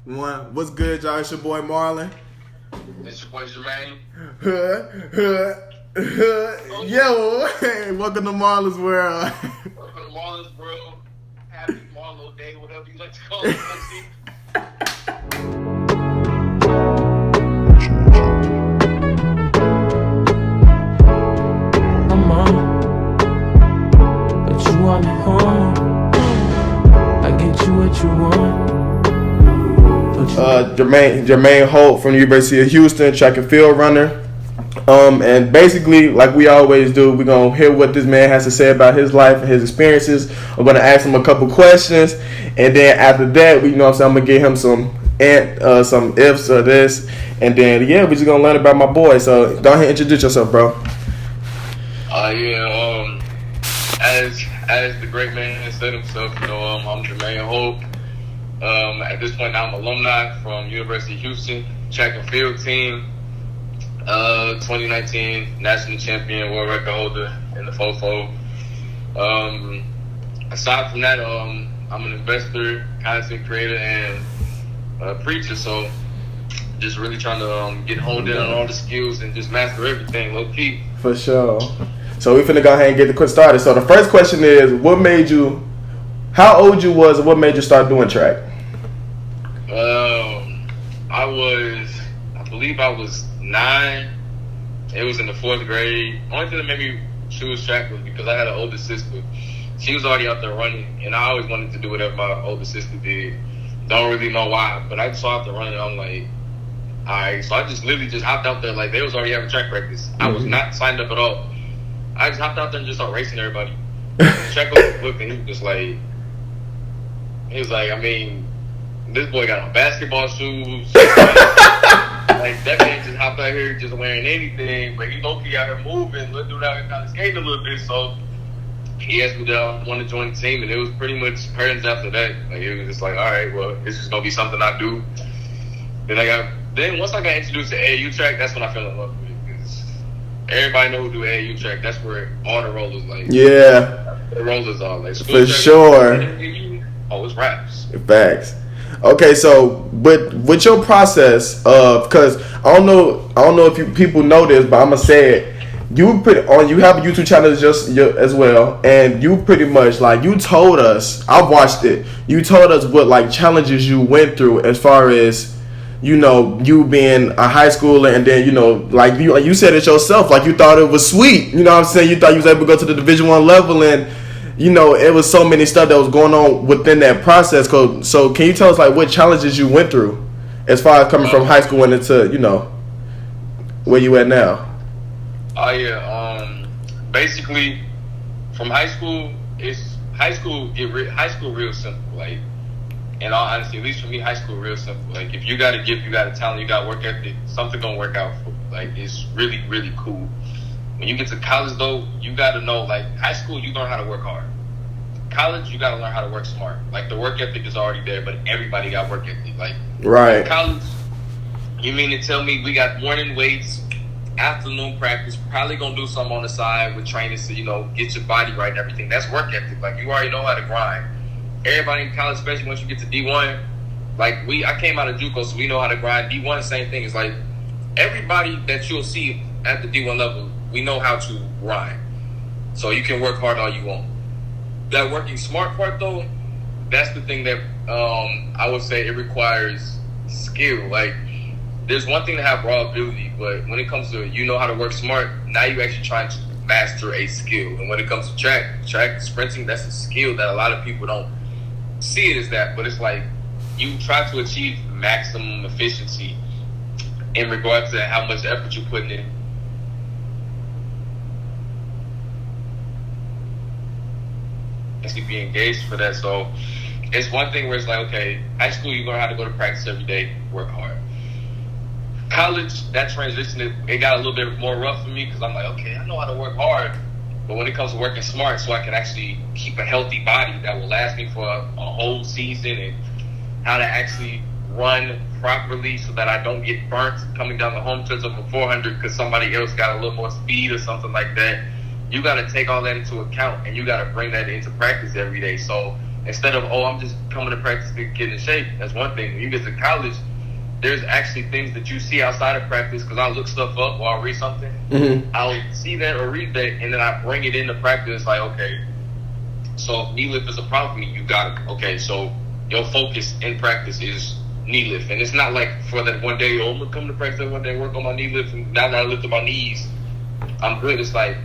One. What's good, y'all? It's your boy Marlon. It's your boy Jermaine. Yo, hey, welcome to Marlon's world. Welcome to Marlon's world. Happy Marlo Day, whatever you like to call it. I'm on, but you want me home. I get you what you want. Jermaine Holt from the University of Houston, track and field runner. And basically, like we always do, we're going to hear what this man has to say about his life and his experiences. I'm going to ask him a couple questions, and then after that, I'm going to give him some ifs or this, and then, we're just going to learn about my boy. So, go ahead and introduce yourself, bro. As the great man said himself, I'm Jermaine Holt. At this point now, I'm alumni from University of Houston, track and field team, 2019 national champion, world record holder in the 4-4. Aside from that, I'm an investor, content creator, and preacher. So just really trying to get honed in on all the skills and just master everything, low key. For sure. So we finna go ahead and get the quick started. So the first question is, how old you was, and what made you start doing track? I believe I was 9. It was in the 4th grade. Only thing that made me choose track was because I had an older sister. She was already out there running, and I always wanted to do whatever my older sister did. Don't really know why, but I saw out there running. I'm like, all right. So I just literally just hopped out there like they was already having track practice. I was not signed up at all. I just hopped out there and just started racing everybody. The track coach looked, and he was like, I mean, this boy got on basketball shoes. Like, that man just hopped out here just wearing anything, but he low-key out here moving. Let's do that and kind of skating a little bit. So he asked me to want to join the team, and it was pretty much curtains after that. Like, it was just like, all right, well, this is going to be something I do. Then once I got introduced to AAU track, that's when I fell in love with it. Because everybody know who do AAU track. That's where all the rollers, like, yeah, the rollers are. Like, for sure. It's raps. Facts. Okay, so with your process of, because I don't know if people know this, but I'm gonna say it. You have a YouTube channel as well, and you pretty much, like, you told us. I've watched it. You told us what, like, challenges you went through as far as, you being a high schooler, and then like you said it yourself, like, you thought it was sweet. You know what I'm saying? You thought you was able to go to the Division I level, and it was so many stuff that was going on within that process. So can you tell us, like, what challenges you went through as far as coming from high school and into, where you at now? Basically, from high school, high school real simple. Like, in all honesty, at least for me, high school real simple. Like, if you got a gift, you got a talent, you got work ethic, something gonna work out for you. Like, it's really, really cool. When you get to college, though, you got to know, like, high school, you learn how to work hard. College, you got to learn how to work smart. Like, the work ethic is already there, but everybody got work ethic. Like, right. College, you mean to tell me we got morning weights, afternoon practice, probably going to do something on the side with trainers to, get your body right and everything. That's work ethic. Like, you already know how to grind. Everybody in college, especially once you get to D1, like, I came out of JUCO, so we know how to grind. D1, same thing. It's like, everybody that you'll see at the D1 level, we know how to grind. So you can work hard all you want. That working smart part, though, that's the thing that I would say it requires skill. Like, there's one thing to have raw ability, but when it comes to how to work smart, now you're actually trying to master a skill. And when it comes to track sprinting, that's a skill that a lot of people don't see it as that. But it's like you try to achieve maximum efficiency in regards to how much effort you're putting in. Be engaged for that. So it's one thing where it's like, okay, high school, you learn how to go to practice every day, work hard. College, that transition, it got a little bit more rough for me because I'm like, okay, I know how to work hard, but when it comes to working smart, so I can actually keep a healthy body that will last me for a whole season, and how to actually run properly so that I don't get burnt coming down the home stretch of a 400 because somebody else got a little more speed or something like that. You got to take all that into account, and you got to bring that into practice every day. So instead of, I'm just coming to practice to get in shape. That's one thing. When you get to college, there's actually things that you see outside of practice, because I'll look stuff up or I'll read something. Mm-hmm. I'll see that or read that, and then I bring it into practice. Like, okay, so if knee lift is a problem for me, you got it. Okay, so your focus in practice is knee lift. And it's not like for that one day, I'm going to come to practice one day, work on my knee lift, and now that I lift my knees, I'm good. It's like,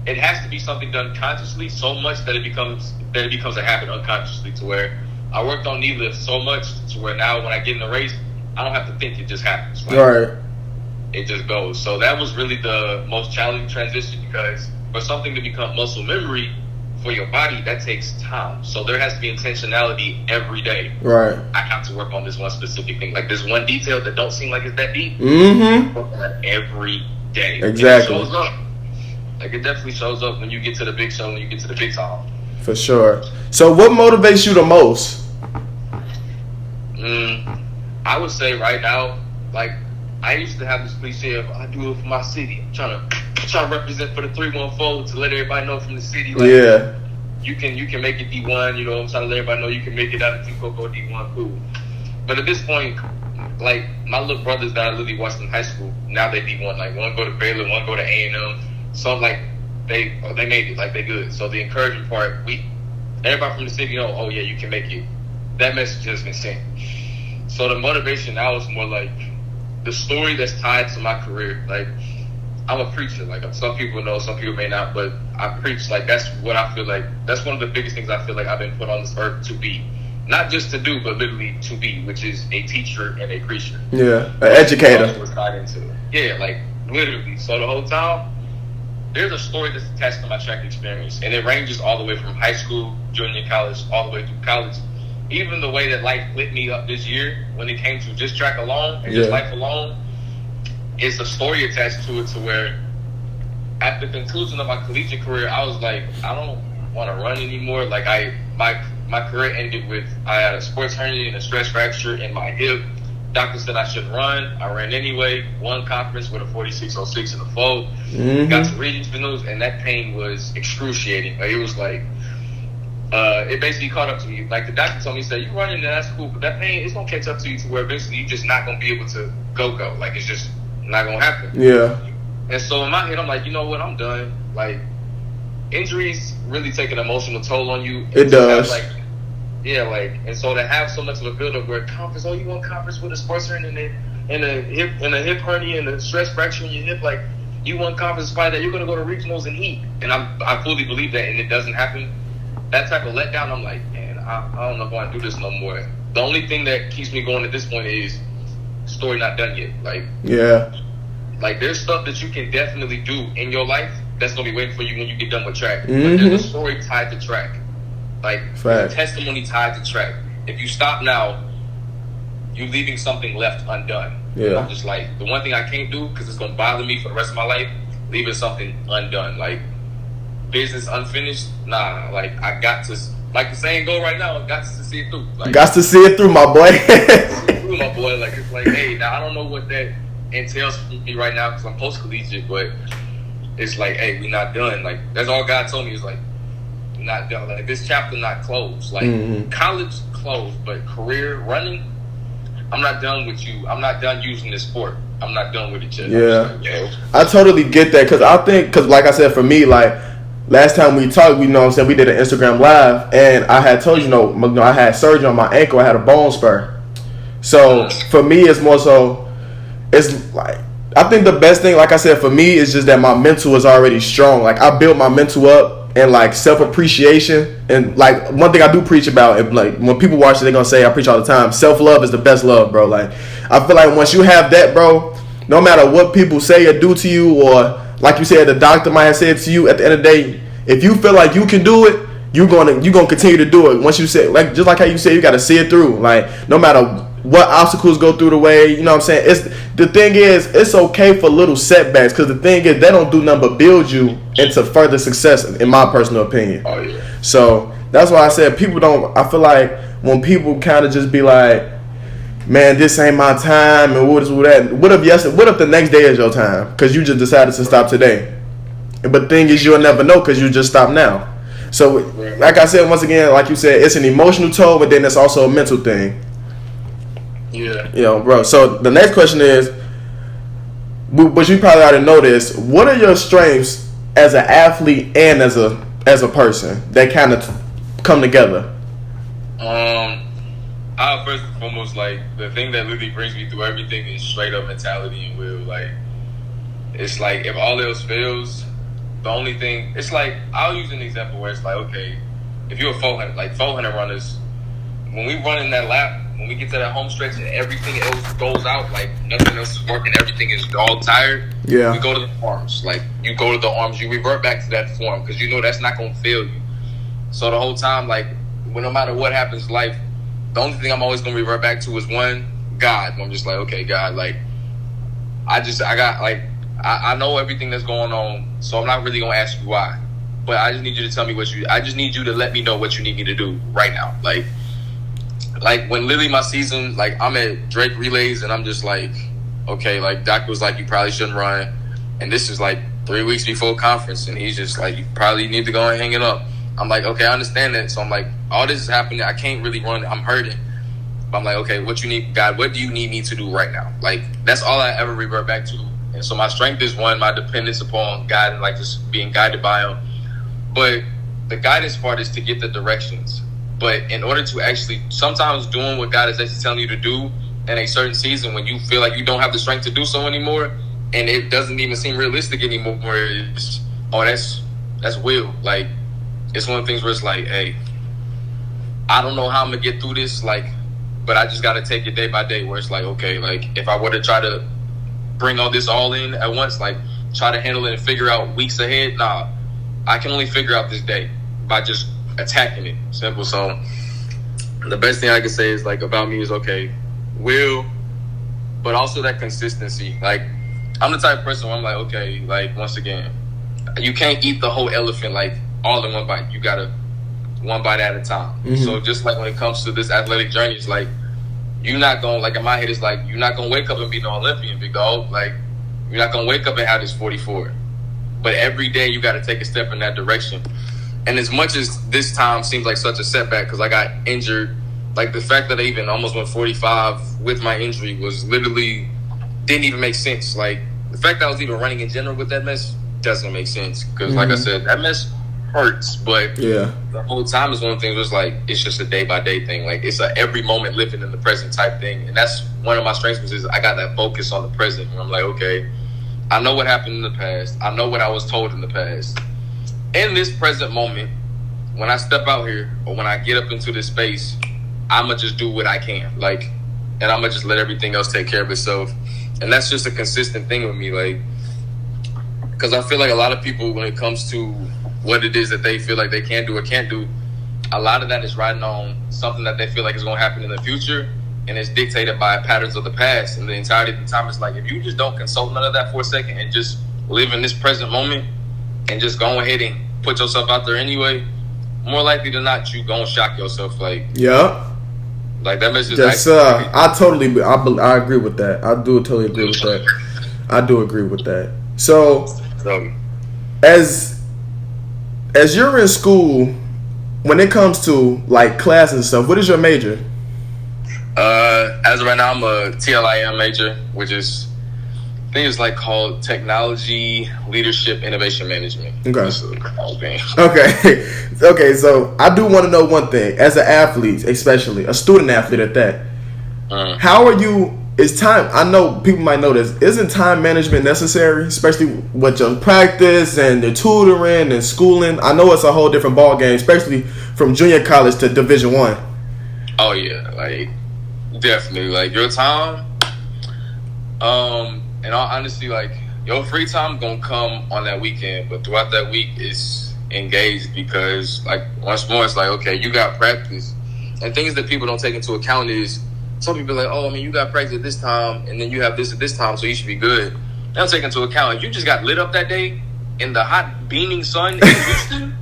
it has to be something done consciously so much that it becomes a habit unconsciously, to where I worked on knee lift so much to where now when I get in a race, I don't have to think, it just happens. Like, right. It just goes. So that was really the most challenging transition, because for something to become muscle memory for your body, that takes time. So there has to be intentionality every day. Right. I have to work on this one specific thing. Like this one detail that don't seem like it's that deep. Mm-hmm. Work on that every day. Exactly. And it shows up. Like, it definitely shows up when you get to the big show, when you get to the big time. For sure. So what motivates you the most? I would say right now, like, I used to have this cliche of, I do it for my city. I'm trying to represent for the 314 to let everybody know from the city. Like, yeah. You can make it D1, you know, I'm trying to let everybody know you can make it out of T-Coco D1, cool. But at this point, like, my little brothers that I literally watched in high school, now they D1. Like, one go to Baylor, one go to A&M. So, like, they made it. Like, they good. So, the encouraging part, everybody from the city know, oh, yeah, you can make it. That message has been sent. So, the motivation now is more like the story that's tied to my career. Like, I'm a preacher. Like, some people know, some people may not, but I preach. Like, that's what I feel like. That's one of the biggest things I feel like I've been put on this earth to be. Not just to do, but literally to be, which is a teacher and a preacher. Yeah, an educator. Was tied into it. Yeah, like, literally. So the whole time, there's a story that's attached to my track experience, and it ranges all the way from high school, junior college, all the way through college. Even the way that life lit me up this year, when it came to just track alone and just life alone, is a story attached to it, to where at the conclusion of my collegiate career, I was like, I don't want to run anymore. Like, my career ended with, I had a sports hernia and a stress fracture in my hip. Doctor said I shouldn't run. I ran anyway. Won conference with a 46.06 in the fold. Mm-hmm. Got to regionals, and that pain was excruciating. Like, it was like, it basically caught up to me. Like, the doctor told me, he said, you running, that's cool, but that pain, it's going to catch up to you to where eventually you're just not going to be able to go. Like, it's just not going to happen. Yeah. And so in my head, I'm like, you know what, I'm done. Like, injuries really take an emotional toll on you. It does. And so to have so much of a build-up where conference, you want conference with a sports hernia and a hip hernia and a stress fracture in your hip, like, you want conference despite that, you're going to go to regionals and eat. And I fully believe that, and it doesn't happen. That type of letdown, I'm like, man, I don't know if I want to do this no more. The only thing that keeps me going at this point is story not done yet. Like, yeah. Like, there's stuff that you can definitely do in your life that's going to be waiting for you when you get done with track. Mm-hmm. But there's a story tied to track. Like, there's a testimony tied to track. If you stop now, you're leaving something left undone. Yeah. I'm just like, the one thing I can't do, because it's going to bother me for the rest of my life, leaving something undone. Like, business unfinished, nah. Like, I got to, like the saying go right now, I got to see it through. Like, got to see it through, my boy. Through, my boy. Like, it's like, hey, now I don't know what that entails for me right now because I'm post-collegiate, but it's like, hey, we not done. Like, that's all God told me is like, we're not done. Like, this chapter not closed. Like, college closed, but career running, I'm not done with you. I'm not done using this sport. I'm not done with it yet. Yeah. I totally get that, because I think, because like I said, for me, like, last time we talked, we we did an Instagram live, and I had told you, I had surgery on my ankle. I had a bone spur. So for me, it's more so, it's like, I think the best thing, like I said, for me, is just that my mental is already strong. Like, I built my mental up, and like self-appreciation, and like one thing I do preach about, and like when people watch it, they're gonna say I preach all the time, self-love is the best love, bro. Like, I feel like once you have that, bro, no matter what people say or do to you, or like you said, the doctor might have said to you, at the end of the day, if you feel like you can do it, you're gonna continue to do it. Once you say, like, just like how you said, you gotta see it through. Like, no matter what obstacles go through the way, you know what I'm saying? The thing is, it's okay for little setbacks, because the thing is, they don't do nothing but build you into further success, in my personal opinion. Oh, yeah. So that's why I said people don't. I feel like when people kind of just be like, man, this ain't my time, and what is that? What if the next day is your time? Because you just decided to stop today. But the thing is, you'll never know because you just stopped now. So, like I said, once again, like you said, it's an emotional toll, but then it's also a mental thing. Yeah. You know, bro. So the next question is, but you probably already know this. What are your strengths as an athlete and as a person that kind of come together? I first and foremost, like, the thing that literally brings me through everything is straight up mentality and will. Like, it's like if all else fails, the only thing, it's like, I'll use an example where it's like, okay, if you're a 400, like 400 runners, when we run in that lap, when we get to that home stretch and everything else goes out, like nothing else is working, everything is all tired, we go to the arms. Like, you go to the arms, you revert back to that form because you know that's not going to fail you. So the whole time, like, no matter what happens in life, the only thing I'm always going to revert back to is one, God. I'm just like, okay, God, like, I know everything that's going on, so I'm not really going to ask you why. But I just need you to tell me I just need you to let me know what you need me to do right now. Like when literally my season, like I'm at Drake relays and I'm just like, okay, like doctor was like, you probably shouldn't run. And this is like 3 weeks before conference. And he's just like, you probably need to go and hang it up. I'm like, okay, I understand that. So I'm like, all this is happening. I can't really run. I'm hurting. But I'm like, okay, what you need, God, what do you need me to do right now? Like, that's all I ever revert back to. And so my strength is one, my dependence upon God and like just being guided by him. But the guidance part is to get the directions. But in order to actually, sometimes doing what God is actually telling you to do in a certain season when you feel like you don't have the strength to do so anymore and it doesn't even seem realistic anymore, it's, oh, that's will. Like, it's one of the things where it's like, hey, I don't know how I'm going to get through this, like, but I just got to take it day by day where it's like, okay, like, if I were to try to bring all this all in at once, like, try to handle it and figure out weeks ahead, nah, I can only figure out this day by just attacking it. Simple. So the best thing I can say is, like, about me is, okay, will, but also that consistency. Like, I'm the type of person where I'm like, okay, like, once again, you can't eat the whole elephant, like, all in one bite. You gotta one bite at a time. Mm-hmm. So just like when it comes to this athletic journey, it's like you're not gonna, like, in my head, it's like you're not gonna wake up and be an Olympian, big dog. Like, you're not gonna wake up and have this 44. But every day you gotta take a step in that direction. And as much as this time seems like such a setback because I got injured, like the fact that I even almost went 45 with my injury was literally didn't even make sense. Like, the fact that I was even running in general with that mess doesn't make sense because, like I said, that mess hurts, but the whole time is one of the things where it's like it's just a day by day thing. Like, it's a every moment living in the present type thing, and that's one of my strengths is I got that focus on the present. And I'm like, okay, I know what happened in the past. I know what I was told in the past. In this present moment, when I step out here or when I get up into this space, I'ma just do what I can, like, and I'ma just let everything else take care of itself. And that's just a consistent thing with me, like, because I feel like a lot of people, when it comes to what it is that they feel like they can do or can't do, a lot of that is riding on something that they feel like is going to happen in the future, and it's dictated by patterns of the past. And the entirety of the time, it's like, if you just don't consult none of that for a second and just live in this present moment and just go ahead and put yourself out there anyway, more likely than not, you going to shock yourself. Like, like that message. Yes, I agree with that. I do totally agree with that. I do agree with that. So, as you're in school, when it comes to like classes and stuff, what is your major? As of right now, I'm a TLIM major, which is, I think it's like called Technology Leadership Innovation Management. Okay. Okay. So I do want to know one thing. As an athlete, especially a student athlete at that, how are you? Is time? I know people might know this. Isn't time management necessary, especially with your practice and the tutoring and schooling? I know it's a whole different ball game, especially from junior college to Division I. Oh yeah, like definitely. Like your time, and all honesty, like your free time gonna come on that weekend, but throughout that week it's engaged because, like, once more, it's like, okay, you got practice, and things that people don't take into account is some people are like, oh, I mean, you got practice at this time, and then you have this at this time, so you should be good. They don't take into account if you just got lit up that day in the hot beaming sun in Houston,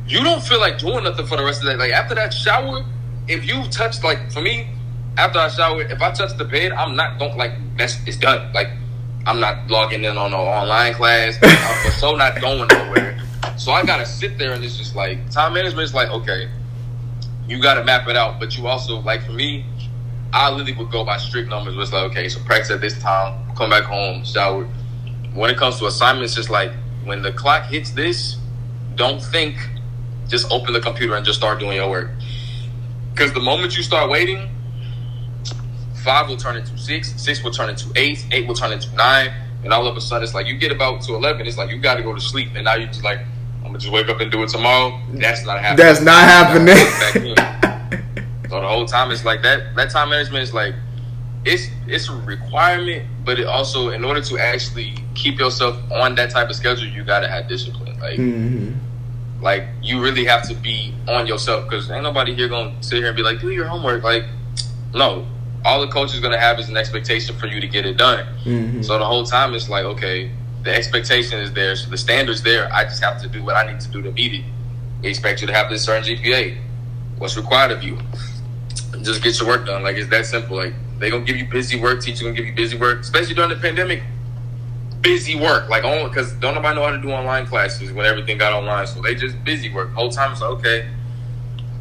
you don't feel like doing nothing for the rest of the day. Like, after that shower, if you touch, like, for me, after I shower, if I touch the bed, I'm not going, like, it's done. Like, I'm not logging in on no online class. I'm for so not going nowhere. So I gotta sit there and it's just like time management is like, okay, you gotta map it out, but you also like for me, I literally would go by strict numbers. It's like, okay, so practice at this time, come back home, shower. When it comes to assignments, just like when the clock hits this, don't think, just open the computer and just start doing your work. Because the moment you start waiting, 5 will turn into 6, 6 will turn into 8, 8 will turn into 9, and all of a sudden it's like you get about to 11, it's like you got to go to sleep, and now you just like, I'm gonna just wake up and do it tomorrow. That's not happening. That's not happening. So the whole time it's like that time management is like it's a requirement, but it also, in order to actually keep yourself on that type of schedule, you gotta have discipline. Like like you really have to be on yourself, because ain't nobody here gonna sit here and be like, do your homework. Like, no. All the coach is going to have is an expectation for you to get it done. So the whole time it's like, okay, the expectation is there. So the standard's there. I just have to do what I need to do to meet it. They expect you to have this certain GPA. What's required of you? Just get your work done. Like, it's that simple. Like, they going to give you busy work. Teacher going to give you busy work. Especially during the pandemic. Busy work. Like, because don't nobody know how to do online classes when everything got online. So they just busy work. The whole time it's like, okay,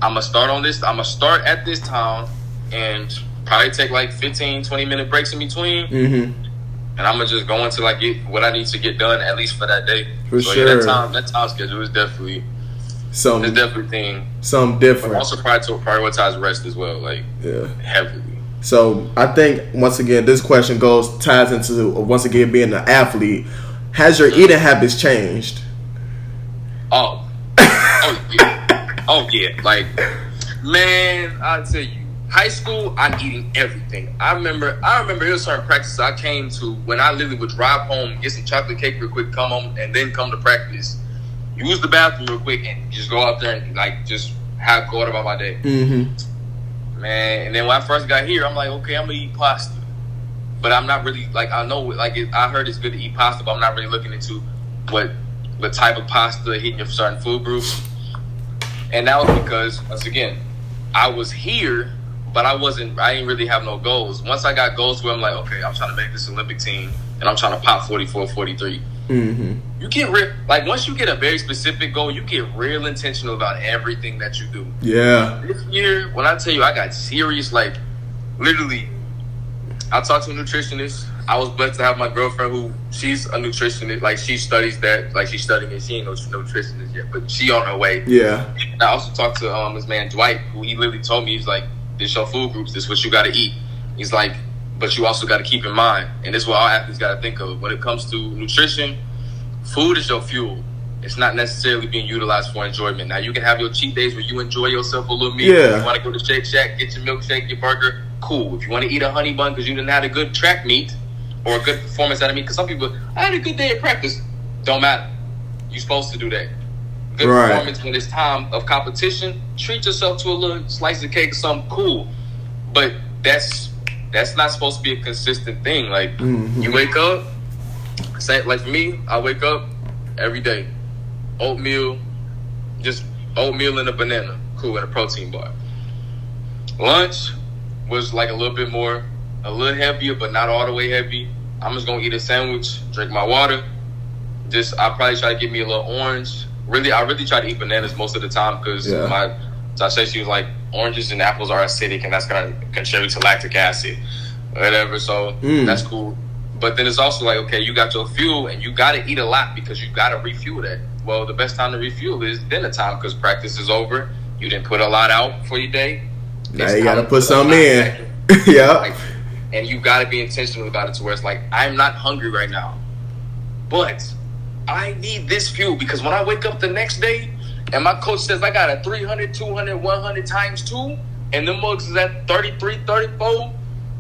I'm going to start on this. I'm going to start at this time and probably take like 15, 20-minute breaks in between. And I'm going to just go until I get what I need to get done, at least for that day. For so sure. Yeah, that time schedule is definitely something different. But also prioritize rest as well, like heavily. So I think, once again, this question ties into, once again, being an athlete. Has your eating habits changed? Oh yeah. Like, man, I'll tell you. High school, I'm eating everything. I remember there was certain practices I came to when I literally would drive home, get some chocolate cake real quick, come home, and then come to practice. Use the bathroom real quick and just go out there and like just go about my day. Man, and then when I first got here, I'm like, okay, I'm gonna eat pasta, but I'm not really like, I know like I heard it's good to eat pasta, but I'm not really looking into what type of pasta hitting your certain food groups. And that was because, once again, I was here. But I didn't really have no goals. Once I got goals where I'm like, okay, I'm trying to make this Olympic team and I'm trying to pop 44, 43. You get real, like once you get a very specific goal, you get real intentional about everything that you do. Yeah. This year, when I tell you I got serious, like literally, I talked to a nutritionist. I was blessed to have my girlfriend who, she's a nutritionist. Like she studies that, like she's studying it. She ain't no nutritionist yet, but she on her way. Yeah. And I also talked to this man, Dwight, who he literally told me, he's like, this your food groups, this is what you got to eat. He's like, but you also got to keep in mind, and this is what all athletes got to think of, when it comes to nutrition, food is your fuel. It's not necessarily being utilized for enjoyment. Now, you can have your cheat days where you enjoy yourself a little meal. Yeah. If you want to go to Shake Shack, get your milkshake, your burger, cool. If you want to eat a honey bun because you didn't have a good track meet or a good performance out of meet, because some people, I had a good day at practice. Don't matter. You're supposed to do that. Good performance when it's time of competition. Treat yourself to a little slice of cake or something cool. But that's not supposed to be a consistent thing. Like, you wake up, like for me, I wake up every day. Oatmeal and a banana. Cool, and a protein bar. Lunch was like a little heavier, but not all the way heavy. I'm just going to eat a sandwich, drink my water. I probably try to give me a little orange. I really try to eat bananas most of the time because she was like, oranges and apples are acidic and that's going to contribute to lactic acid, whatever. So that's cool. But then it's also like, okay, you got your fuel and you got to eat a lot because you got to refuel that. Well, the best time to refuel is dinner time because practice is over. You didn't put a lot out for your day. Now you got to put some in. Yeah. And you got to be intentional about it to where it's like, I'm not hungry right now, but I need this fuel because when I wake up the next day and my coach says I got a 300, 200, 100 times 2 and the mugs is at 33, 34,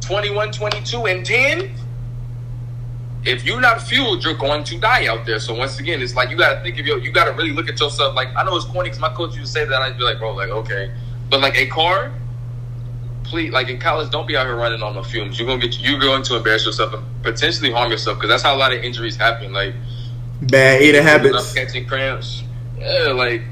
21, 22, and 10, if you're not fueled, you're going to die out there. So once again, it's like you got to think of you got to really look at yourself. Like, I know it's corny because my coach used to say that and I'd be like, bro, like, okay. But like a car, please, like in college, don't be out here running on the fumes. You're going to embarrass yourself and potentially harm yourself because that's how a lot of injuries happen. Like, bad eating habits, catching cramps. Yeah, like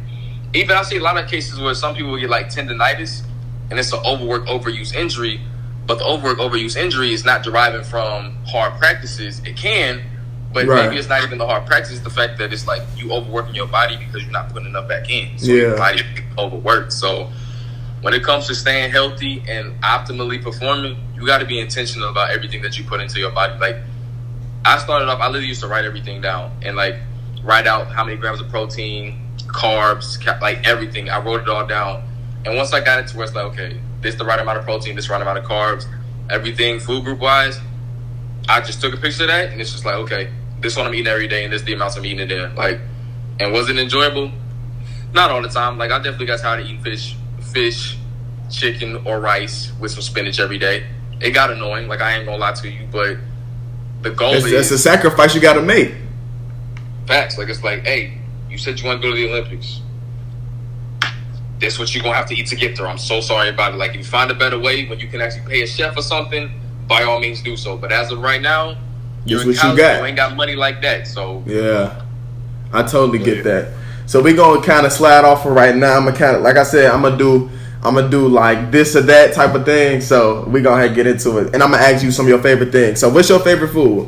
even I see a lot of cases where some people get like tendonitis, and it's an overwork, overuse injury. But the overwork, overuse injury is not deriving from hard practices. It can, But Right. maybe it's not even the hard practice. It's the fact that it's like you overworking your body because you're not putting enough back in. So Yeah. your body is overworked. So when it comes to staying healthy and optimally performing, you got to be intentional about everything that you put into your body. Like, I started off, I literally used to write everything down and like write out how many grams of protein, carbs, like everything. I wrote it all down. And once I got it to where it's like, okay, this the right amount of protein, this the right amount of carbs, everything food group wise, I just took a picture of that and it's just like, okay, this one I'm eating every day and this the amounts I'm eating in there. Like, and was it enjoyable? Not all the time. Like, I definitely got tired of eating fish, chicken, or rice with some spinach every day. It got annoying. Like, I ain't gonna lie to you, but the goal is... It's a sacrifice you got to make. Facts. Like, it's like, hey, you said you want to go to the Olympics. This what you're going to have to eat to get there. I'm so sorry about it. Like, if you find a better way when you can actually pay a chef or something, by all means do so. But as of right now, you're in college, you ain't got money like that. So yeah, I totally get that. So we gonna kind of slide off for right now. I'm gonna kind of, like I said, I'm gonna do like this or that type of thing. So we gonna get into it, and I'm gonna ask you some of your favorite things. So what's your favorite food?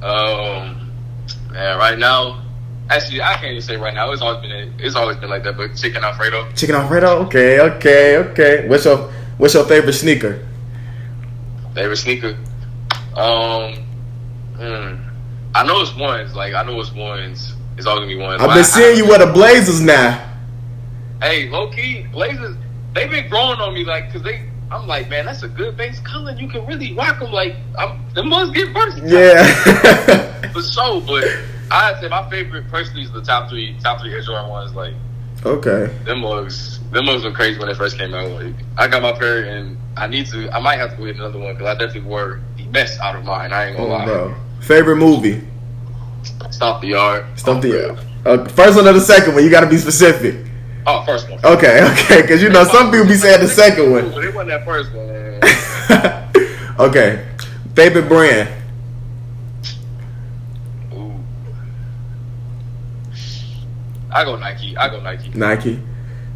Man, right now, actually, I can't even say right now. It's always been like that. But chicken Alfredo. Chicken Alfredo. Okay. What's your favorite sneaker? Favorite sneaker. I know it's ones. Like, I know it's ones. It's all gonna be ones. I've been seeing you wear the Blazers now. Hey, low key, Blazers. They've been growing on me, like, cause I'm like, man, that's a good base color. You can really rock them. Like, them must get versatile. Yeah. For sure, but I'd say my favorite personally is the top three Air Jordan ones. Like, okay, them mugs were crazy when they first came out. Like, I got my pair, and I might have to go get another one because I definitely wore the best out of mine. I ain't gonna lie. Bro. Favorite movie? Stomp the Yard. First one or the second one? You got to be specific. Oh, first one. Okay, because you know some people be saying the second one. But it wasn't that first one, man. Okay, favorite brand? Ooh. I go Nike. Nike.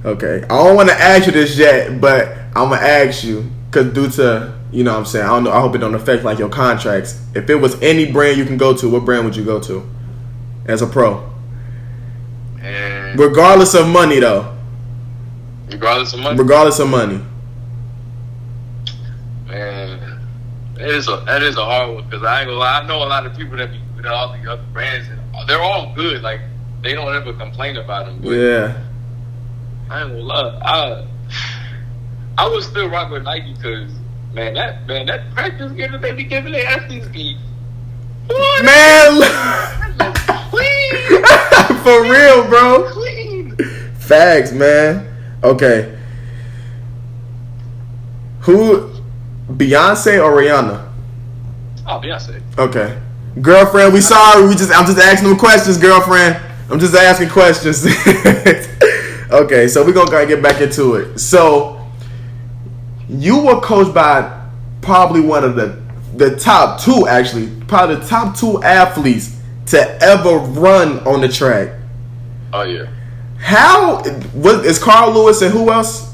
Okay, I don't want to ask you this yet, but I'm gonna ask you because due to, you know what I'm saying, I don't know, I hope it don't affect like your contracts. If it was any brand you can go to, what brand would you go to as a pro? And regardless of money, though. Regardless of money. Man, that is a hard one because I ain't gonna lie. I know a lot of people that be with all the other brands, and they're all good. Like, they don't ever complain about them. But yeah. I ain't gonna lie. I would still rock with Nike because that practice gear that they be giving their athletes be. Man, for real, bro. Clean. Facts, man. Okay. Who, Beyonce or Rihanna? Oh, Beyonce. Okay. Girlfriend, we sorry. I'm just asking them questions, girlfriend. I'm just asking questions. Okay, so we're going to get back into it. So, you were coached by probably one of the top two, actually. Probably the top two athletes to ever run on the track. Oh, yeah. How is Carl Lewis and who else?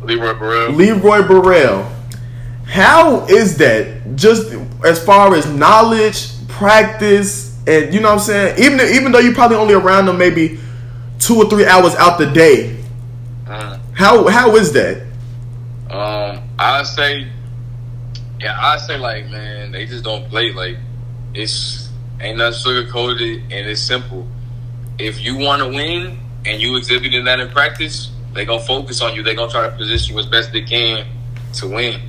Leroy Burrell. How is that? Just as far as knowledge, practice, and you know what I'm saying? Even though you're probably only around them maybe 2 or 3 hours out the day. How is that? I say like, man, they just don't play. Like, it's ain't nothing sugar-coated and it's simple. If you want to win and you exhibiting that in practice, they gonna focus on you. They gonna try to position you as best they can to win.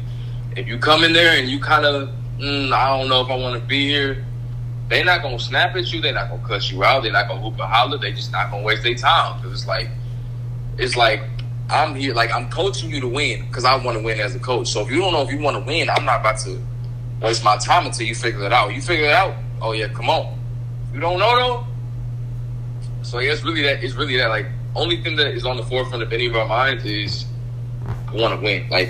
If you come in there and you kind of, I don't know if I want to be here, they not gonna snap at you. They not gonna cuss you out. They not gonna hoop and holler. They just not gonna waste their time because it's like I'm here, like I'm coaching you to win because I want to win as a coach. So if you don't know if you want to win, I'm not about to waste my time until you figure it out. You figure it out, oh yeah, come on. You don't know though. So yeah, it's really that. Like, only thing that is on the forefront of any of our minds is I want to win. Like,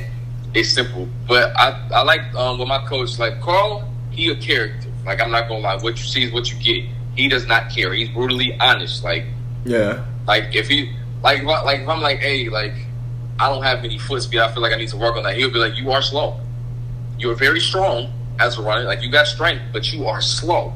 it's simple. But I like with my coach, like Carl, he a character. Like, I'm not gonna lie, what you see is what you get. He does not care. He's brutally honest. Like, yeah. Like, if he if I'm like, hey, like, I don't have any foot speed, I feel like I need to work on that. He'll be like, you are slow. You're very strong. as a runner. Like, you got strength, but you are slow.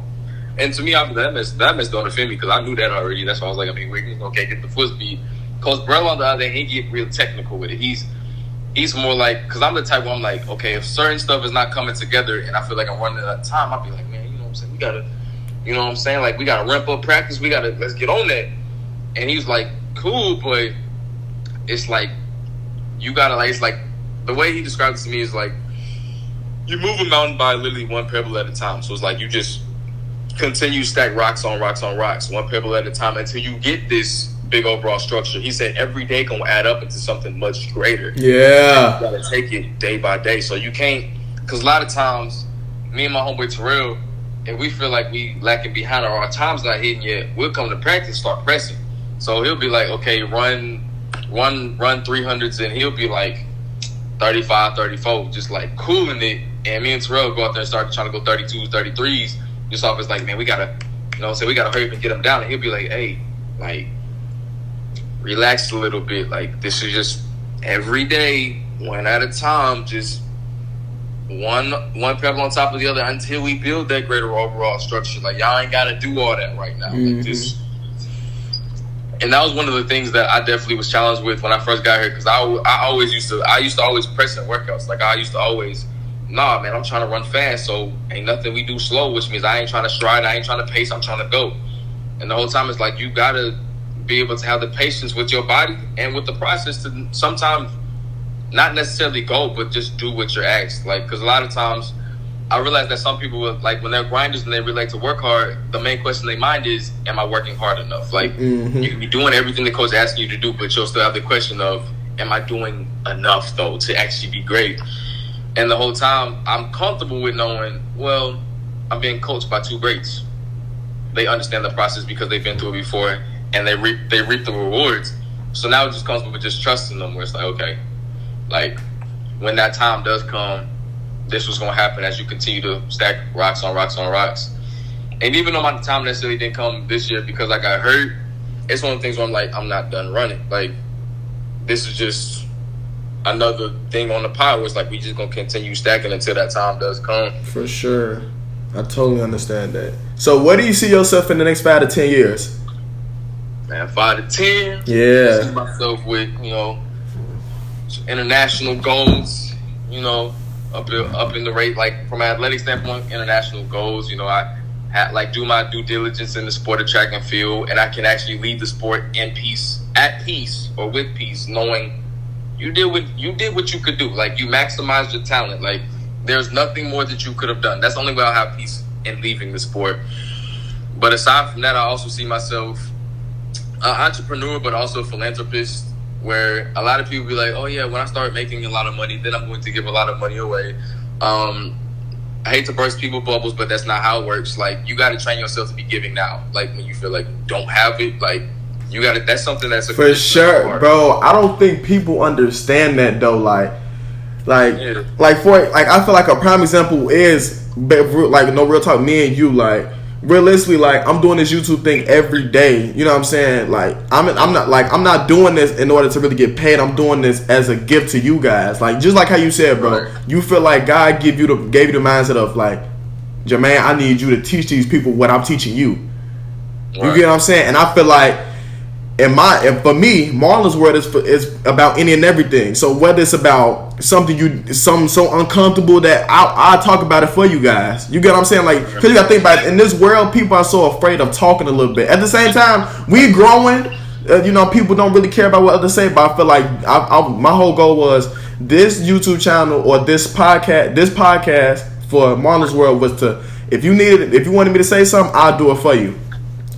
And to me, that mess don't offend me because I knew that already. That's why I was like, I mean, Wiggins, okay, get the foot speed. Because Burrell, on the other hand, he get real technical with it. He's more like, because I'm the type where I'm like, okay, if certain stuff is not coming together and I feel like I'm running out of time, I'll be like, man, you know what I'm saying? We got to, you know what I'm saying? Like, we got to ramp up practice. Let's get on that. And he was like, cool, but it's like, you got to, like, it's like, the way he described it to me is like, you move a mountain by literally one pebble at a time. So it's like you just continue to stack rocks on rocks on rocks, one pebble at a time until you get this big overall structure. He said every day gonna add up into something much greater. Yeah. You gotta take it day by day. So you can't, because a lot of times, me and my homeboy Terrell, if we feel like we lacking behind or our time's not hitting yet, we'll come to practice, start pressing. So he'll be like, okay, run 300s, and he'll be like 35, 34, just like cooling it. And me and Terrell go out there and start trying to go 32s, 33s. Just off as like, man, we gotta, you know what I'm saying, we gotta hurry up and get him down. And he'll be like, hey, like, relax a little bit. Like, this is just every day, one at a time, just one pebble on top of the other until we build that greater overall structure. Like, y'all ain't gotta do all that right now. Mm-hmm. Like, this. And that was one of the things that I definitely was challenged with when I first got here, because I used to always press in workouts. Like, I used to always, nah, man, I'm trying to run fast, so ain't nothing we do slow, which means I ain't trying to stride, I ain't trying to pace, I'm trying to go. And the whole time it's like, you gotta be able to have the patience with your body and with the process to sometimes not necessarily go, but just do what you're asked. Like, because a lot of times I realize that some people, like, when they're grinders and they really like to work hard, the main question in their mind is, am I working hard enough? Like, you can be doing everything the coach is asking you to do, but you'll still have the question of, am I doing enough, though, to actually be great? And the whole time, I'm comfortable with knowing, well, I'm being coached by two greats. They understand the process because they've been through it before, and they reap the rewards. So now it just comes with just trusting them, where it's like, okay, like, when that time does come, this was going to happen as you continue to stack rocks on rocks on rocks. And even though my time necessarily didn't come this year because I got hurt, it's one of the things where I'm like, I'm not done running. Like, this is just another thing on the pile where it's like we just going to continue stacking until that time does come. For sure. I totally understand that. So what do you see yourself in the next 5 to 10 years? Man, 5 to 10. Yeah. I see myself with, you know, international goals, you know, up in the rate, like from an athletic standpoint, international goals. You know, I do my due diligence in the sport of track and field, and I can actually lead the sport at peace or with peace, knowing you did what you could do. Like, you maximized your talent. Like, there's nothing more that you could have done. That's the only way I'll have peace in leaving the sport. But aside from that, I also see myself an entrepreneur, but also a philanthropist, where a lot of people be like, oh yeah, when I start making a lot of money, then I'm going to give a lot of money away. I hate to burst people's bubbles, but that's not how it works. Like, you got to train yourself to be giving now. Like, when you feel like you don't have it, like, you got to, that's something that's for sure, bro. I don't think people understand that though. I feel like a prime example is, like, no real talk, me and you, like, realistically, like, I'm doing this YouTube thing every day. You know what I'm saying? Like, I'm not doing this in order to really get paid. I'm doing this as a gift to you guys. Like, just like how you said, bro. Right. You feel like God gave you the mindset of, like, Jermaine, I need you to teach these people what I'm teaching you. Right. You get what I'm saying? And I feel like for me, Marlon's word is about any and everything. So whether it's about something so uncomfortable that I talk about it for you guys. You get what I'm saying? Like, because you got to think about it. In this world, people are so afraid of talking a little bit. At the same time, we growing. You know, people don't really care about what others say. But I feel like my whole goal was this YouTube channel or this podcast for Marlon's World was to, if you wanted me to say something, I'll do it for you.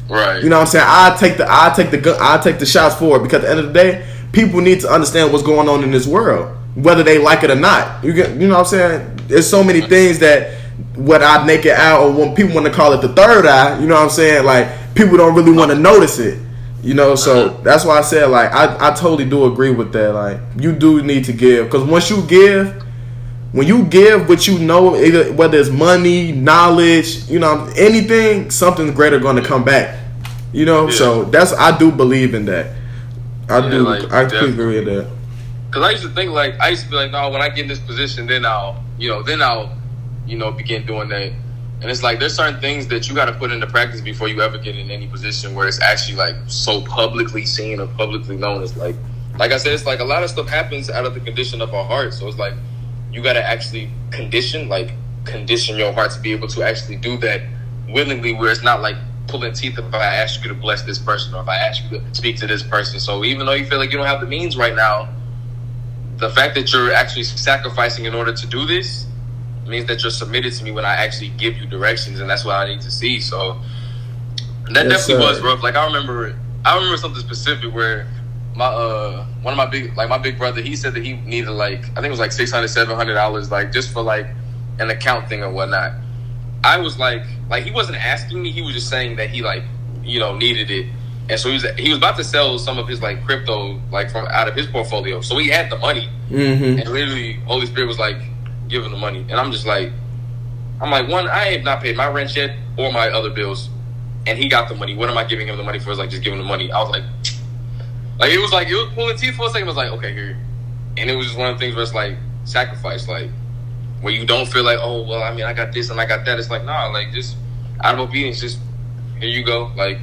Right. You know what I'm saying? I take the shots forward, because at the end of the day, people need to understand what's going on in this world, whether they like it or not. You know what I'm saying? There's so many things that what I naked eye, or when people want to call it the third eye, you know what I'm saying? Like, people don't really want to notice it. You know, so that's why I said, like, I totally do agree with that. Like, you do need to give, because when you give what you know, either whether it's money, knowledge, you know, anything, something greater going to come back. You know, yeah. So I do believe in that. I completely agree with that. Because I used to think, like, I used to be like, no, when I get in this position, then I'll begin doing that. And it's like there's certain things that you got to put into practice before you ever get in any position where it's actually like so publicly seen or publicly known. It's like I said, it's like a lot of stuff happens out of the condition of our heart. So it's like you got to actually condition your heart to be able to actually do that willingly, where it's not like pulling teeth if I ask you to bless this person or if I ask you to speak to this person. So even though you feel like you don't have the means right now, the fact that you're actually sacrificing in order to do this means that you're submitted to me when I actually give you directions, and that's what I need to see. So that definitely was rough. Like I remember something specific where my big brother, he said that he needed like, I think it was like $600-$700 like just for like an account thing or whatnot. I was like he wasn't asking me, he was just saying that he like needed it. And so he was about to sell some of his like crypto like from out of his portfolio, so he had the money. And literally Holy Spirit was like, give him the money. And I'm like, one, I have not paid my rent yet or my other bills, and he got the money. What am I giving him the money for? It's like, just give him the money. I was like it was pulling teeth for a second. I was like, okay, here. And it was just one of the things where it's like sacrifice, like where you don't feel like, oh well, I mean, I got this and I got that. It's like, nah, like just out of obedience, just here you go. Like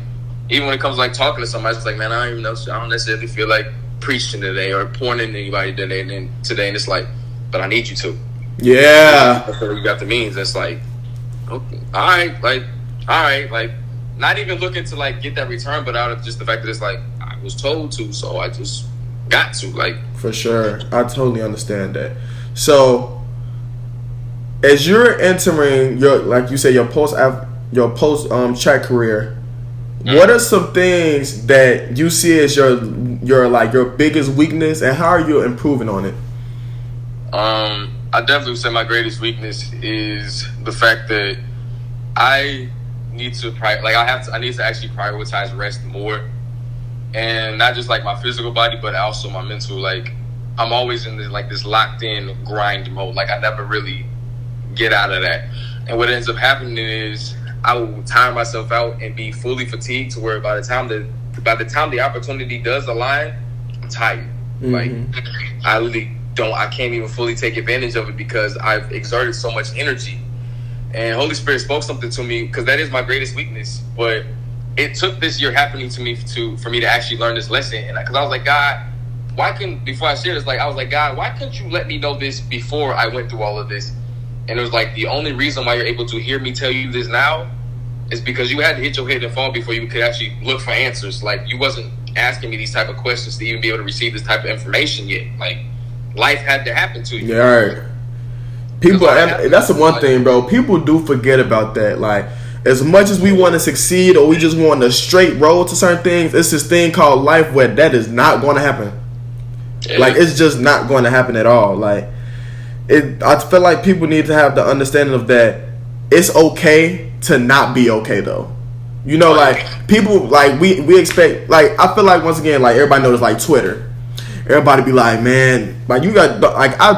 even when it comes to like talking to somebody, it's like, man, I don't necessarily feel like preaching today or pouring into anybody today, and it's like, but I need you to. Yeah. You got the means. It's like, okay, all right, like not even looking to like get that return, but out of just the fact that it's like I was told to, so I just got to, like. For sure, I totally understand that. So, as you're entering your, like you said, your post track career, what are some things that you see as your biggest weakness, and how are you improving on it? I definitely would say my greatest weakness is the fact that I need to I need to actually prioritize rest more, and not just like my physical body, but also my mental. Like I'm always in this locked in grind mode. Like I never really get out of that, and what ends up happening is I will tire myself out and be fully fatigued to where by the time the opportunity does align, I'm tired. Like I can't even fully take advantage of it because I've exerted so much energy. And Holy Spirit spoke something to me, because that is my greatest weakness. But it took this year happening to me for me to actually learn this lesson. And because I was like, God, before I shared this, I was like, God, why couldn't you let me know this before I went through all of this? And it was like, the only reason why you're able to hear me tell you this now is because you had to hit your head and fall before you could actually look for answers. Like you wasn't asking me these type of questions to even be able to receive this type of information yet. Like life had to happen to you. Yeah, right. People, that's the one thing, bro. People do forget about that. Like, as much as we want to succeed or we just want a straight road to certain things, it's this thing called life where that is not going to happen. Yeah. Like, it's just not going to happen at all. Like, I feel like people need to have the understanding of that. It's okay to not be okay, though. Like, people, like, we expect, like, I feel like, once again, like, everybody knows, like, Twitter. Everybody be like, man, like you got, like I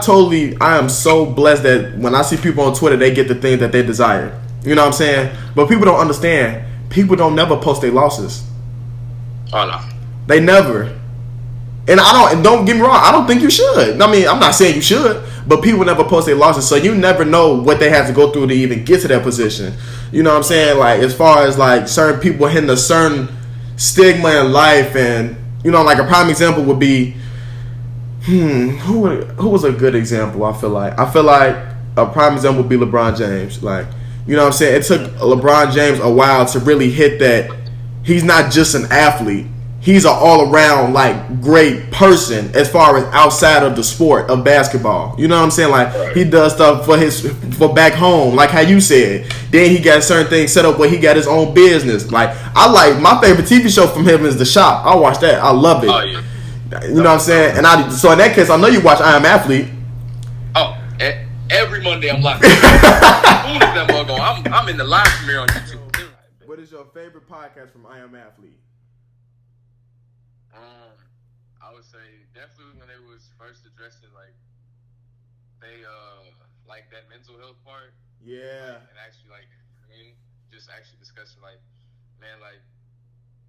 am so blessed that when I see people on Twitter, they get the things that they desire. You know what I'm saying? But people don't understand. People don't never post their losses. Oh no, they never. And don't get me wrong, I don't think you should. I mean, I'm not saying you should, but people never post their losses, so you never know what they have to go through to even get to that position. You know what I'm saying? Like as far as like certain people hitting a certain stigma in life, and like a prime example would be. Who was a good example? I feel like a prime example would be LeBron James. Like, you know what I'm saying? It took LeBron James a while to really hit that he's not just an athlete. He's an all-around, like, great person as far as outside of the sport of basketball. You know what I'm saying? Like, he does stuff for back home, like how you said. Then he got certain things set up where he got his own business. Like, my favorite TV show from him is The Shop. I watch that. I love it. Oh, yeah. You know what I'm saying? And so in that case, I know you watch I Am Athlete. Oh, every Monday I'm live. Who is that mug on? I'm in the live premiere on YouTube. What is your favorite podcast from I Am Athlete? I would say definitely when they was first addressing like that mental health part. Yeah. And actually just actually discussing like, man, like,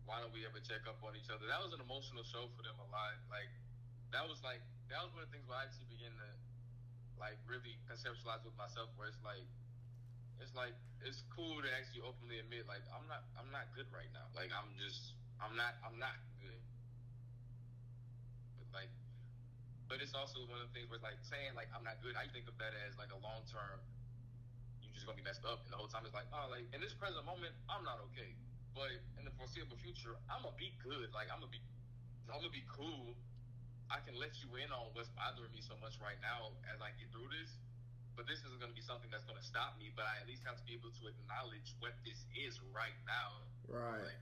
why don't we ever check up on each other? That was an emotional show for them a lot. Like, that was one of the things where I actually began to like really conceptualize with myself where it's it's cool to actually openly admit like I'm not good right now. Like I'm not good. But it's also one of the things where it's like saying like I'm not good. I think of that as like a long term. You just gonna be messed up, and the whole time it's like, oh, like in this present moment, I'm not okay. But in the foreseeable future, I'm gonna be good. Like I'm gonna be cool. I can let you in on what's bothering me so much right now as I get through this. But this isn't gonna be something that's gonna stop me. But I at least have to be able to acknowledge what this is right now. Right.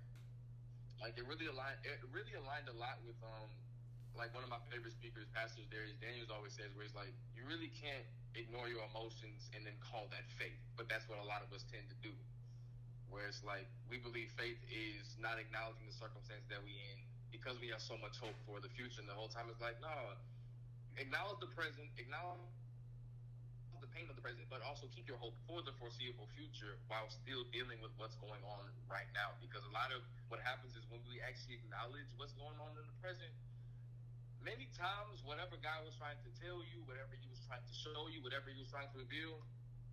Like it really aligned a lot with like one of my favorite speakers, Pastor Darius Daniels, always says, where he's like, you really can't ignore your emotions and then call that faith. But that's what a lot of us tend to do. Where it's like, we believe faith is not acknowledging the circumstance that we in because we have so much hope for the future. And the whole time it's like, no, acknowledge the present, acknowledge the pain of the present, but also keep your hope for the foreseeable future while still dealing with what's going on right now. Because a lot of what happens is when we actually acknowledge what's going on in the present, many times, whatever God was trying to tell you, whatever he was trying to show you, whatever he was trying to reveal,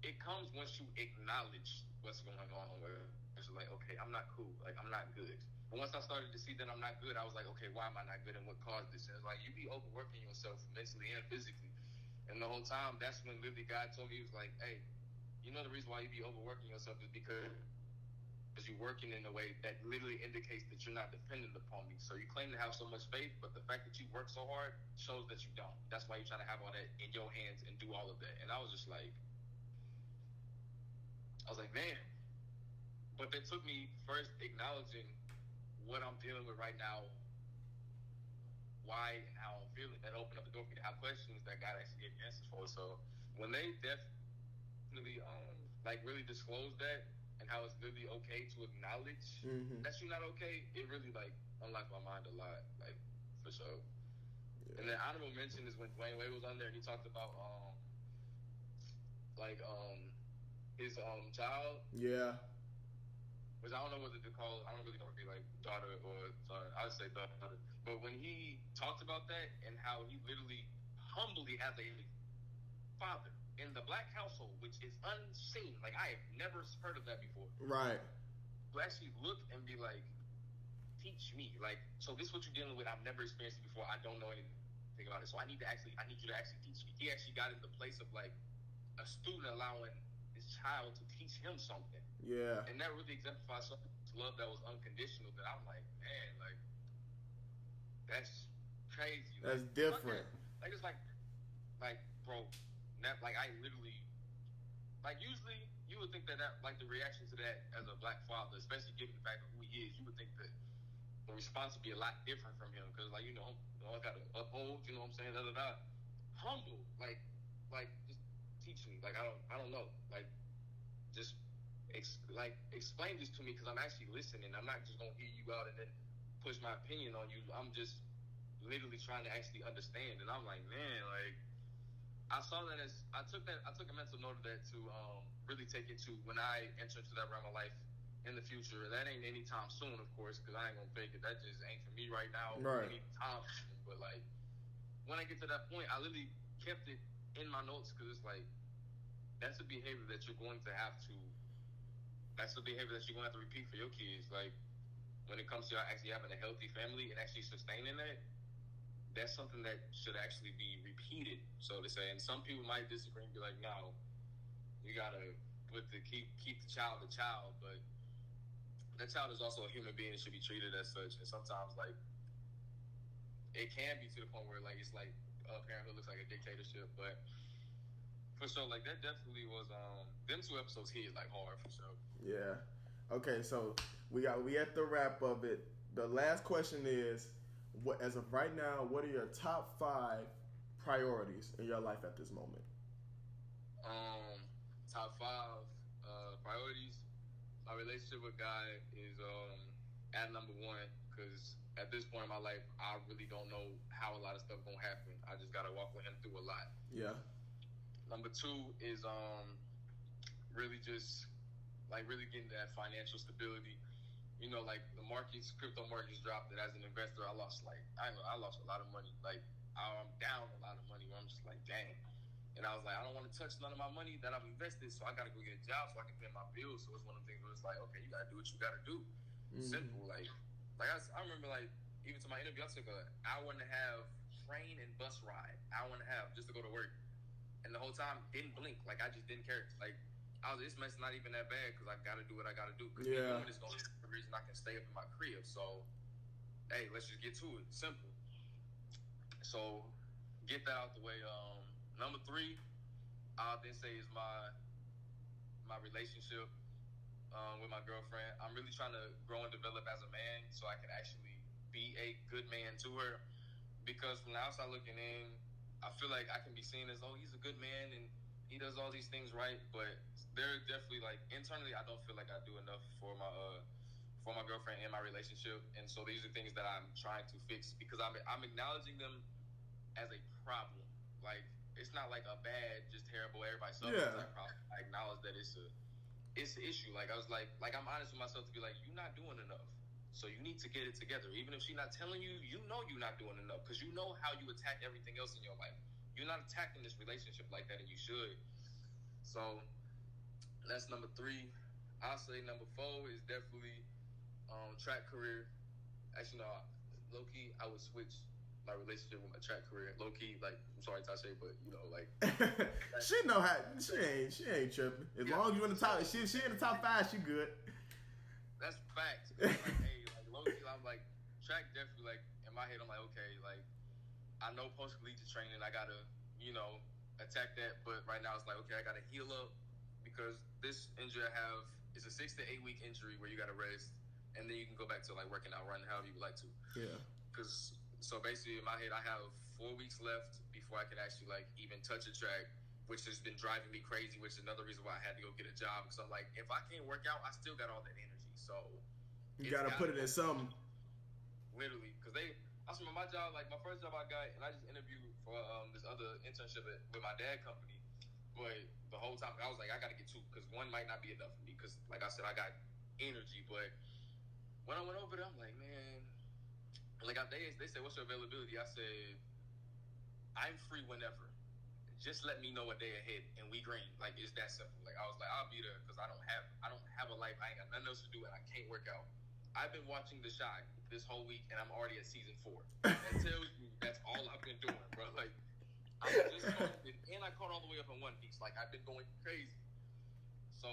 it comes once you acknowledge what's going on. Where it's like, okay, I'm not cool. Like, I'm not good. And once I started to see that I'm not good, I was like, okay, why am I not good and what caused this? And it's like, you be overworking yourself mentally and physically. And the whole time, that's when literally God told me, he was like, hey, you know the reason why you be overworking yourself is because you're working in a way that literally indicates that you're not dependent upon me. So you claim to have so much faith, but the fact that you work so hard shows that you don't. That's why you're trying to have all that in your hands and do all of that. And I was just like, man. But it took me first acknowledging what I'm dealing with right now, why and how I'm feeling. That opened up the door for me to have questions that God actually gave me answers for. So when they definitely like really disclosed that, and how it's really okay to acknowledge that you're not okay, it really like unlocked my mind a lot, like for sure. Yeah. And then honorable mention is when Dwayne Wade was on there and he talked about his child. Yeah. Which I don't know what to call. I don't really know if it be like daughter or son. I would say daughter. But when he talked about that and how he literally humbly as a father in the black household, which is unseen. Like, I have never heard of that before. Right. To actually look and be like, teach me. Like, so this is what you're dealing with. I've never experienced it before. I don't know anything about it. So I need you to actually teach me. He actually got in the place of, like, a student allowing his child to teach him something. Yeah. And that really exemplifies so much love that was unconditional that I'm like, man, like, that's crazy. That's like, different. Like, it's like, bro, that, like, I literally, like, usually you would think that, like, the reaction to that as a black father, especially given the fact of who he is, you would think that the response would be a lot different from him. Because, like, I got to uphold, you know what I'm saying, da-da-da. Humble, like, just teach me. Like, I don't know. Like, just, explain this to me because I'm actually listening. I'm not just going to hear you out and then push my opinion on you. I'm just literally trying to actually understand. And I'm like, man, like, I saw that as I took a mental note of that to really take it to when I enter into that realm of life in the future. That ain't anytime soon, of course, because I ain't gonna fake it. That just ain't for me right now. Right. Anytime soon. But like when I get to that point, I literally kept it in my notes because it's like that's a behavior that you're going to have to. That's the behavior that you're going to have to repeat for your kids. Like when it comes to actually having a healthy family and actually sustaining that. That's something that should actually be repeated, so to say. And some people might disagree and be like, no, you gotta keep the child, but that child is also a human being and should be treated as such. And sometimes, like, it can be to the point where, like, it's like parenthood looks like a dictatorship. But for sure, like, that definitely was them 2 episodes hit like hard for sure. Yeah. Okay, so we at the wrap of it. The last question is, as of right now, what are your top 5 priorities in your life at this moment? Top 5 priorities. My relationship with God is at number 1 because at this point in my life, I really don't know how a lot of stuff gonna happen. I just gotta walk with Him through a lot. Yeah. Number 2 is really just like really getting that financial stability. You know, like the crypto markets dropped. And as an investor, I lost a lot of money. Like I'm down a lot of money. Where I'm just like, dang. And I was like, I don't want to touch none of my money that I've invested, so I got to go get a job so I can pay my bills. So it's one of the things where it's like, okay, you got to do what you got to do. Simple. Like I remember, like, even to my interview, I took an hour and a half train and bus ride, hour and a half just to go to work. And the whole time, didn't blink. Like, I just didn't care. Like, this mess not even that bad because I got to do what I got to do. Because it's going to be the reason I can stay up in my crib. So, hey, let's just get to it. Simple. So, get that out the way. Number 3, I'll then say is my relationship with my girlfriend. I'm really trying to grow and develop as a man so I can actually be a good man to her. Because from the outside looking in, I feel like I can be seen as, oh, he's a good man and he does all these things right. But they're definitely, like, internally, I don't feel like I do enough for my girlfriend and my relationship. And so these are things that I'm trying to fix because I'm acknowledging them as a problem. Like, it's not like a bad, just terrible, everybody suffers type problem. I acknowledge that it's an issue. Like, I was like I'm honest with myself to be like, you're not doing enough. So you need to get it together. Even if she's not telling you, you know you're not doing enough because you know how you attack everything else in your life. You're not attacking this relationship like that, and you should. So that's number 3. I'll say number 4 is definitely track career. Actually, no, low-key, I would switch my relationship with my track career. Low-key, like, I'm sorry, Tasha, but, you know, like... she know how... She ain't tripping. As long as you in the top... She in the top 5, she good. That's facts. Like, hey, like, low-key, I'm like... Track definitely, like, in my head, I'm like, okay, like... I know post-collegiate training, I gotta, you know, attack that. But right now, it's like, okay, I gotta heal up. Because this injury I have is a 6 to 8 week injury where you gotta rest. And then you can go back to, like, working out, running, however you would like to. Yeah. Because... So basically, in my head, I have 4 weeks left before I can actually, like, even touch a track, which has been driving me crazy, which is another reason why I had to go get a job. Because I'm like, if I can't work out, I still got all that energy. So you gotta put it in something. Literally, because I remember my job, like my first job I got, and I just interviewed for this other internship with my dad company. But the whole time I was like, I gotta get 2 because 1 might not be enough for me. Because like I said, I got energy. But when I went over there, I'm like, man. Like, they said, what's your availability? I said, I'm free whenever. Just let me know a day ahead, and we green. Like, it's that simple. Like, I was like, I'll be there because I don't have a life. I ain't got nothing else to do, and I can't work out. I've been watching The Shy this whole week, and I'm already at season 4. That tells you that's all I've been doing, bro. Like, I'm just and I caught all the way up in One Piece. Like, I've been going crazy. So,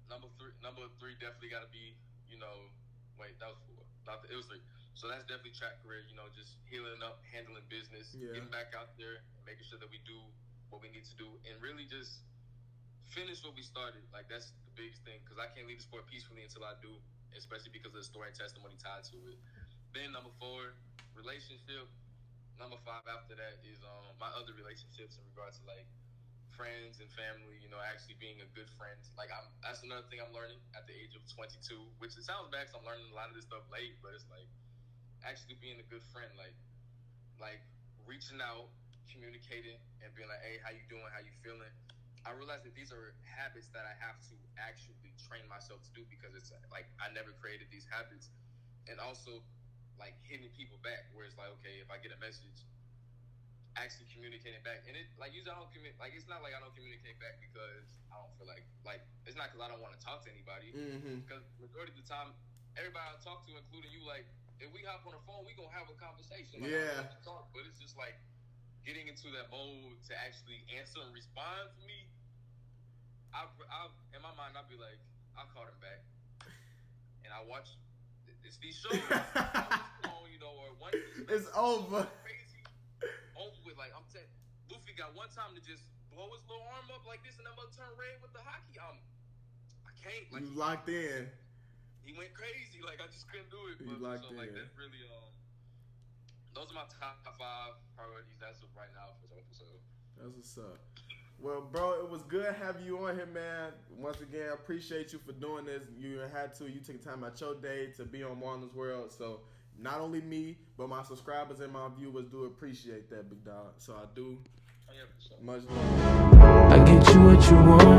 number 3 definitely got to be, you know, wait, that was 4. It was 3. So that's definitely track career, you know, just healing up, handling business, getting back out there, making sure that we do what we need to do, and really just finish what we started. Like, that's the biggest thing, because I can't leave the sport peacefully until I do, especially because of the story and testimony tied to it. Then number 4, relationship. Number 5 after that is my other relationships in regards to, like, friends and family, you know, actually being a good friend. Like, that's another thing I'm learning at the age of 22, which it sounds bad because I'm learning a lot of this stuff late, but it's like, actually being a good friend, like reaching out, communicating, and being like, hey, how you doing? How you feeling? I realize that these are habits that I have to actually train myself to do because it's like I never created these habits. And also, like, hitting people back, where it's like, okay, if I get a message, actually communicating back. And it, like, usually I don't communicate. Like, it's not like I don't communicate back because I don't feel like it's not because I don't want to talk to anybody. Because majority of the time, everybody I talk to, including you, like, if we hop on the phone, we gonna have a conversation. Like, I don't talk, but it's just like getting into that mode to actually answer and respond for me. I in my mind, I'll be like, I'll call them back, and I watch. It's these shows, you know, or One Piece. It's over. Crazy, over with. Like, I'm saying, Luffy got one time to just blow his little arm up like this, and I'm gonna turn red with the hockey. I can't. Like, you locked in. He went crazy. Like, I just couldn't do it. But, so, like, that's really, those are my top 5 priorities. That's right now for sure. That's what's up. Well, bro, it was good having you on here, man. Once again, I appreciate you for doing this. You had to. You took time out your day to be on Marlon's World. So, not only me, but my subscribers and my viewers do appreciate that, big dog. So, I do. Oh, yeah, for sure. Much love. I get you what you want.